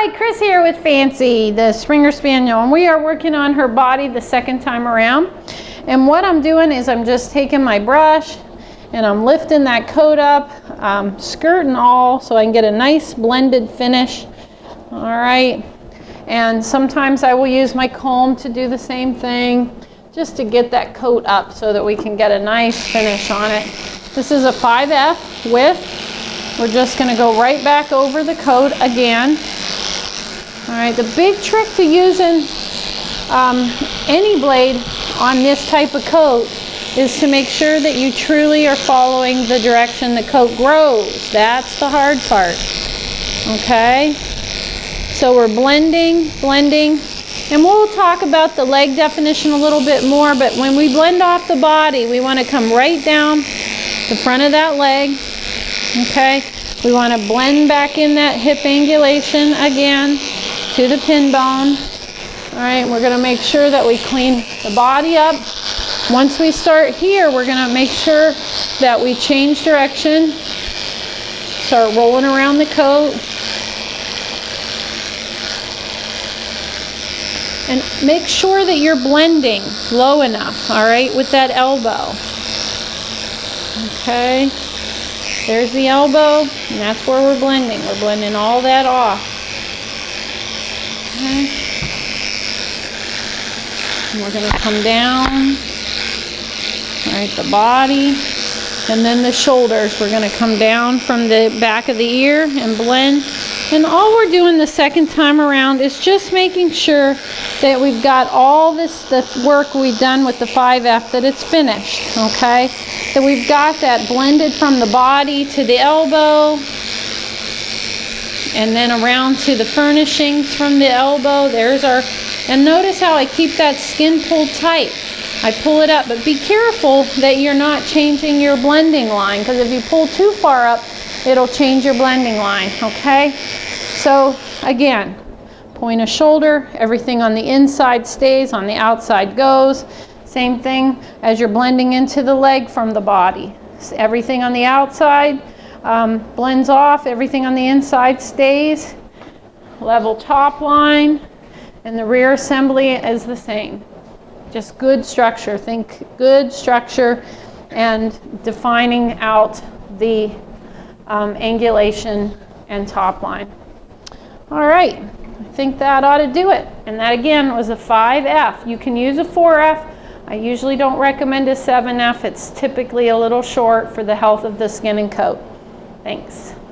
Hi, Chris here with Fancy, the Springer Spaniel, and we are working on her body the second time around. And what I'm doing is I'm just taking my brush and I'm lifting that coat up, skirt and all, so I can get a nice blended finish. All right, and sometimes I will use my comb to do the same thing, just to get that coat up so that we can get a nice finish on it. This is a 5F width. We're just going to go right back over the coat again. All right, the big trick to using any blade on this type of coat is to make sure that you truly are following the direction the coat grows. That's the hard part. Okay, so we're blending, and we'll talk about the leg definition a little bit more, but when we blend off the body, we want to come right down the front of that leg. Okay, we want to blend back in that hip angulation again to the pin bone. All right, we're going to make sure that we clean the body up. Once we start here, we're going to make sure that we change direction, start rolling around the coat, and make sure that you're blending low enough, all right, with that elbow. Okay, there's the elbow, and that's where we're blending. We're blending all that off. Okay. And we're going to come down. All right, the body, and then the shoulders. We're going to come down from the back of the ear and blend. And all we're doing the second time around is just making sure that we've got all this work we've done with the 5F, that it's finished, okay? That we've got that blended from the body to the elbow, and then around to the furnishings from the elbow. There's our, and notice how I keep that skin pulled tight. I pull it up, but be careful that you're not changing your blending line, because if you pull too far up, it'll change your blending line, okay? So again, point of shoulder, everything on the inside stays, on the outside goes. Same thing as you're blending into the leg from the body. Everything on the outside blends off, everything on the inside stays. Level top line, and the rear assembly is the same. Just good structure. Think good structure and defining out the angulation and top line. All right, I think that ought to do it. And that again was a 5F. You can use a 4F. I usually don't recommend a 7F. It's typically a little short for the health of the skin and coat. Thanks.